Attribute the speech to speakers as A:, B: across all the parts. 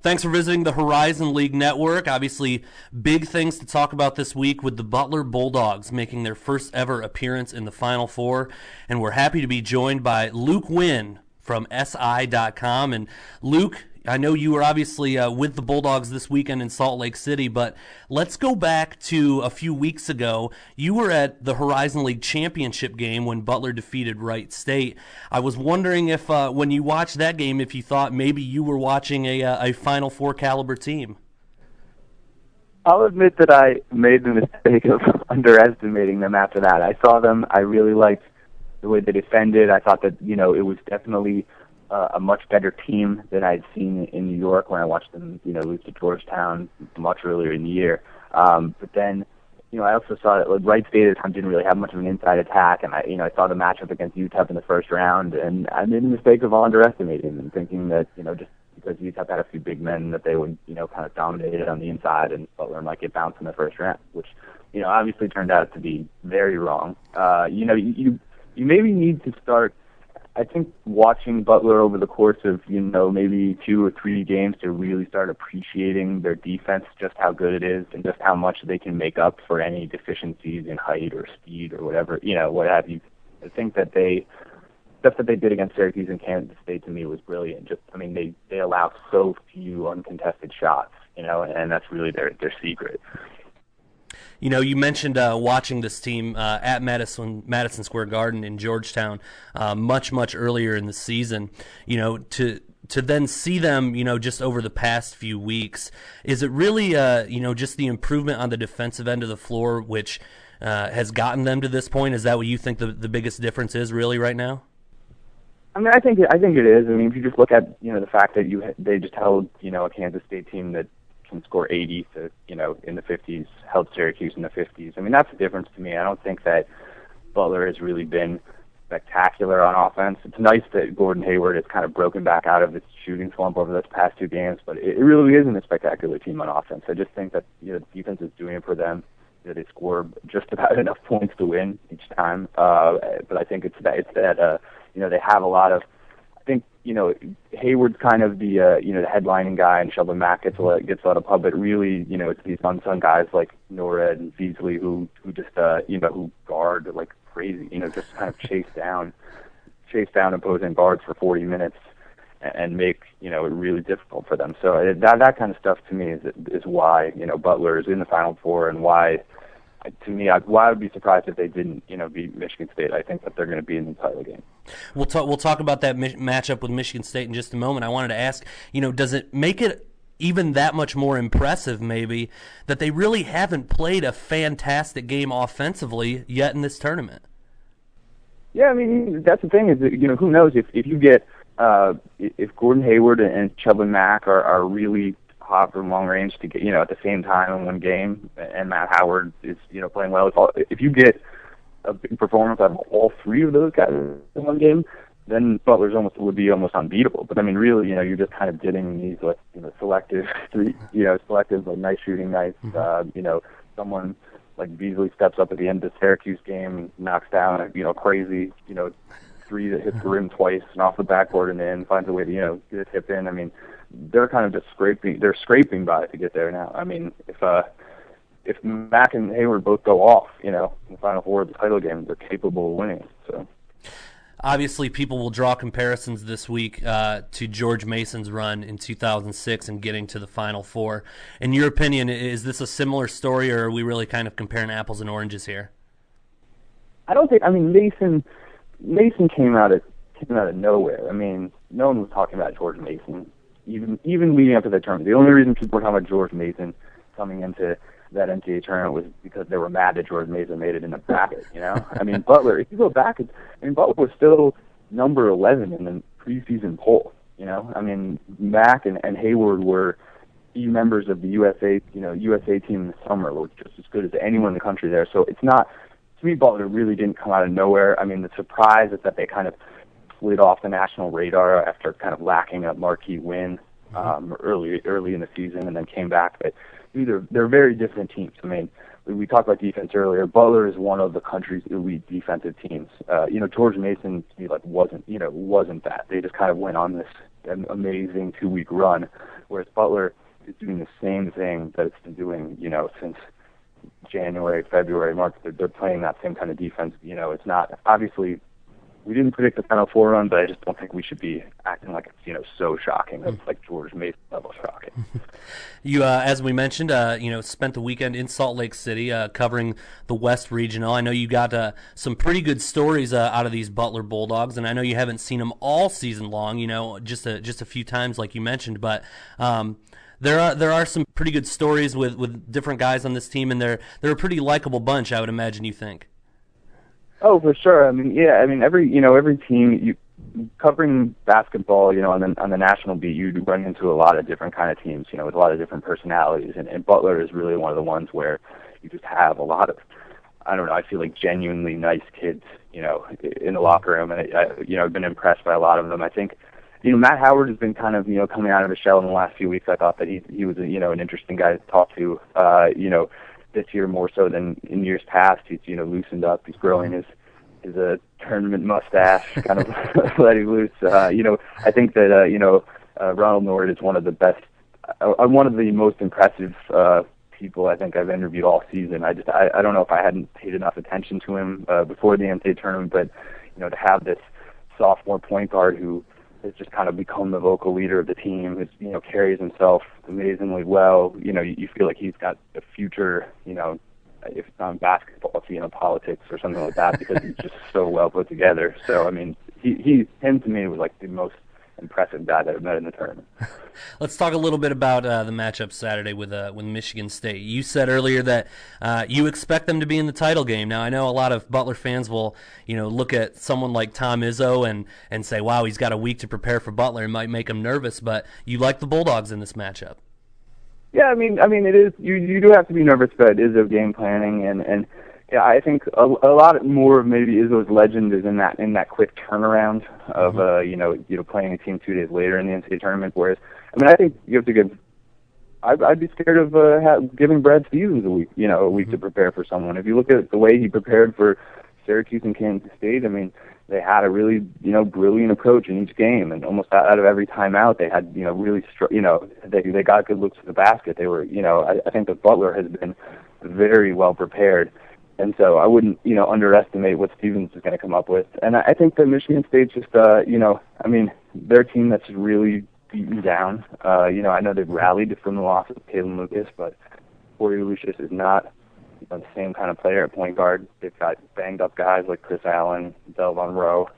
A: Thanks for visiting the Horizon League Network. Obviously, big things to talk about this week with the Butler Bulldogs making their first ever appearance in the Final Four. And we're happy to be joined by Luke Winn from SI.com. And Luke, I know you were obviously with the Bulldogs this weekend in Salt Lake City, but let's go back to a few weeks ago. You were at the Horizon League Championship game when Butler defeated Wright State. I was wondering if, when you watched that game, if you thought maybe you were watching a Final Four caliber team.
B: I'll admit that I made the mistake of underestimating them after that. I saw them. I really liked the way they defended. I thought that, it was definitely a much better team than I'd seen in New York when I watched them, lose to Georgetown much earlier in the year. But then, I also saw that Wright State at the time didn't really have much of an inside attack, and I saw the matchup against UTEP in the first round, and I made the mistake of underestimating them, thinking that, just because UTEP had a few big men that they would, kind of dominate it on the inside, and Butler might get bounced in the first round, which, obviously turned out to be very wrong. You maybe need to start, I think, watching Butler over the course of, maybe 2 or 3 games to really start appreciating their defense, just how good it is and just how much they can make up for any deficiencies in height or speed or whatever, what have you. I think that stuff that they did against Syracuse and Kansas State to me was brilliant. They allow so few uncontested shots, and that's really their secret.
A: You mentioned watching this team at Madison Square Garden in Georgetown much earlier in the season. To then see them, just over the past few weeks, is it really, just the improvement on the defensive end of the floor which has gotten them to this point? Is that what you think the biggest difference is really right now?
B: I think it is. If you just look at, the fact that they just held, a Kansas State team that can score 80 to, in the 50s, held Syracuse in the 50s. That's the difference to me. I don't think that Butler has really been spectacular on offense. It's nice that Gordon Hayward has kind of broken back out of its shooting slump over those past 2 games, but it really isn't a spectacular team on offense. I just think that, the defense is doing it for them. They score just about enough points to win each time. But I think it's that they have a lot of, I think, Hayward's kind of the the headlining guy, and Sheldon Mack gets a lot of pub. But really, it's these unsung guys like Norred and Beasley who just who guard like crazy. Just kind of chase down opposing guards for 40 minutes and make it really difficult for them. So that kind of stuff to me is why Butler is in the Final Four, and why I would be surprised if they didn't, beat Michigan State. I think that they're going to be in the title game.
A: We'll talk about that matchup with Michigan State in just a moment. I wanted to ask, does it make it even that much more impressive, maybe, that they really haven't played a fantastic game offensively yet in this tournament?
B: Yeah, that's the thing is that, who knows if you get if Gordon Hayward and Sheldon Mack are really hot from long range to get, at the same time in one game, and Matt Howard is, playing well. If you get a big performance out of all 3 of those guys in one game, then Butler's would be almost unbeatable. But really, you're just kind of getting these selective like nice shooting nights. Someone like Beasley steps up at the end of the Syracuse game and knocks down a crazy 3 that hits the rim twice and off the backboard and then finds a way to get a tip in. They're kind of just scraping by to get there now. If Mack and Hayward both go off, in the Final Four of the title game, they're capable of winning. So,
A: obviously, people will draw comparisons this week to George Mason's run in 2006 and getting to the Final Four. In your opinion, is this a similar story, or are we really kind of comparing apples and oranges here?
B: I don't think. Mason came out of nowhere. No one was talking about George Mason, even leading up to the tournament. The only reason people were talking about George Mason coming into that NCAA tournament was because they were mad that George Mason made it in the bracket. Butler. If you go back, Butler was still number 11 in the preseason poll. Mack and Hayward were key members of the USA team in the summer, which was just as good as anyone in the country there. So it's not. To me, Butler really didn't come out of nowhere. The surprise is that they kind of slid off the national radar after kind of lacking a marquee win early in the season, and then came back. But they're very different teams. we talked about defense earlier. Butler is one of the country's elite defensive teams. George Mason wasn't that. They just kind of went on this amazing 2-week run, whereas Butler is doing the same thing that it's been doing, since January, February, March. They're playing that same kind of defense. It's not, obviously, we didn't predict the Final Four run, but I just don't think we should be acting like it's, so shocking. It's like George Mason level shocking.
A: You, as we mentioned, spent the weekend in Salt Lake City covering the West Regional. I know you got some pretty good stories out of these Butler Bulldogs, and I know you haven't seen them all season long, just a few times like you mentioned, but there are some pretty good stories with different guys on this team, and they're a pretty likable bunch, I would imagine you think.
B: Oh, for sure. Every team, covering basketball, on the national beat, you run into a lot of different kind of teams, with a lot of different personalities, and Butler is really one of the ones where you just have a lot of, I feel like genuinely nice kids, in the locker room, and I've been impressed by a lot of them. I think, Matt Howard has been kind of, coming out of his shell in the last few weeks. I thought that he was, an interesting guy to talk to, this year more so than in years past. He's, loosened up. He's growing his tournament mustache, kind of letting loose. I think that, Ronald Nord is one of the best, one of the most impressive people I think I've interviewed all season. I don't know if I hadn't paid enough attention to him before the NCAA tournament, but, to have this sophomore point guard who has just kind of become the vocal leader of the team, who, carries himself amazingly well. You feel like he's got a future, if it's not basketball, it's, politics or something like that, because he's just so well put together. So, him to me was like the most impressive guy that I've met in the tournament.
A: Let's talk a little bit about the matchup Saturday with Michigan State. You said earlier that you expect them to be in the title game. Now, I know a lot of Butler fans will, look at someone like Tom Izzo and say, wow, he's got a week to prepare for Butler. It might make him nervous, but you like the Bulldogs in this matchup.
B: Yeah, it is. You do have to be nervous about Izzo game planning, and yeah, I think a lot more of maybe Izzo's legend is in that quick turnaround of playing a team 2 days later in the NCAA tournament. Whereas, I think you have to give. I'd be scared of giving Brad Stevens a week to prepare for someone. If you look at the way he prepared for Syracuse and Kansas State, they had a really, brilliant approach in each game, and almost out of every timeout, they had, really, they got good looks at the basket. They were, I think that Butler has been very well prepared, and so I wouldn't, underestimate what Stevens is going to come up with. And I think that Michigan State's just, they're a team that's really beaten down. I know they've rallied from the loss of Caleb Lucas, but Corey Lucius is not the same kind of player at point guard. They've got banged up guys like Chris Allen, Delvon Rowe,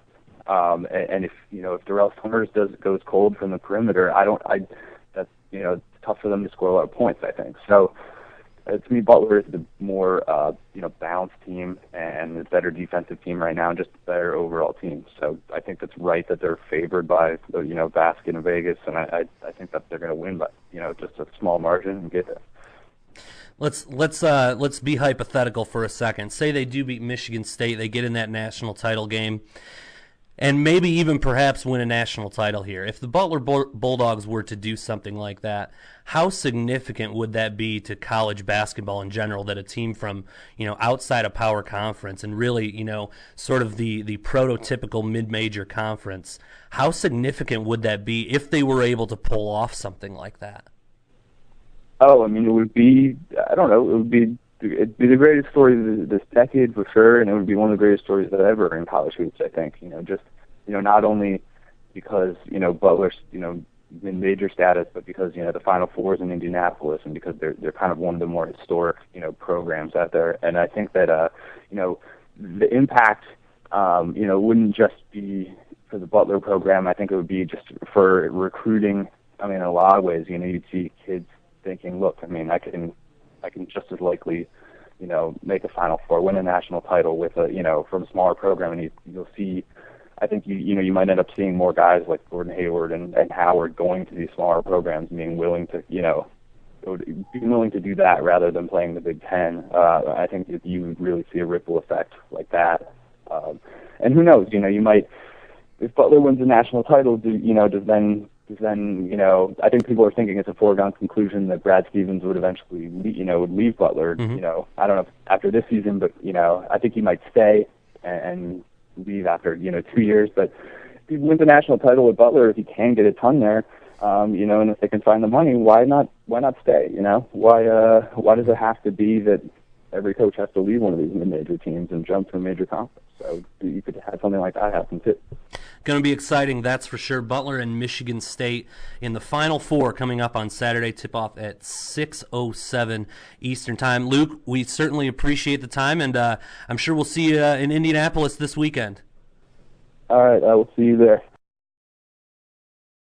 B: and if Darrell Summers goes cold from the perimeter, that's it's tough for them to score a lot of points, I think. So to me, Butler is the more balanced team and the better defensive team right now, and just a better overall team. So I think that's right that they're favored by Basket and Vegas, and I think that they're going to win by just a small margin and get there.
A: Let's be hypothetical for a second. Say they do beat Michigan State, they get in that national title game, and maybe even perhaps win a national title here. If the Butler Bulldogs were to do something like that, how significant would that be to college basketball in general, that a team from outside a power conference and really sort of the prototypical mid-major conference, how significant would that be if they were able to pull off something like that?
B: Oh, it would be, it'd be the greatest story of this decade for sure, and it would be one of the greatest stories that ever in college hoops, I think. Not only because, Butler's, in major status, but because, the Final Four is in Indianapolis, and because they're kind of one of the more historic, programs out there. And I think that, the impact, wouldn't just be for the Butler program. I think it would be just for recruiting. In a lot of ways, you'd see kids thinking, look, I can just as likely, make a Final Four, win a national title with from a smaller program, and you'll see. I think you might end up seeing more guys like Gordon Hayward and Howard going to these smaller programs, and being willing to do that rather than playing the Big Ten. I think you would really see a ripple effect like that. And who knows? You might, if Butler wins the national title, does then Because then, I think people are thinking it's a foregone conclusion that Brad Stevens would eventually, would leave Butler.
A: Mm-hmm.
B: I don't know if after this season, but, I think he might stay and leave after, 2 years. But if he wins the national title with Butler, if he can get a ton there, and if they can find the money, why not stay, Why does it have to be that every coach has to leave one of these mid-major teams and jump to a major conference? So you could have something like that happen too.
A: Going to be exciting, that's for sure. Butler and Michigan State in the Final Four coming up on Saturday. Tip-off at 6:07 Eastern Time. Luke, we certainly appreciate the time, and I'm sure we'll see you in Indianapolis this weekend.
B: All right, I will see you there.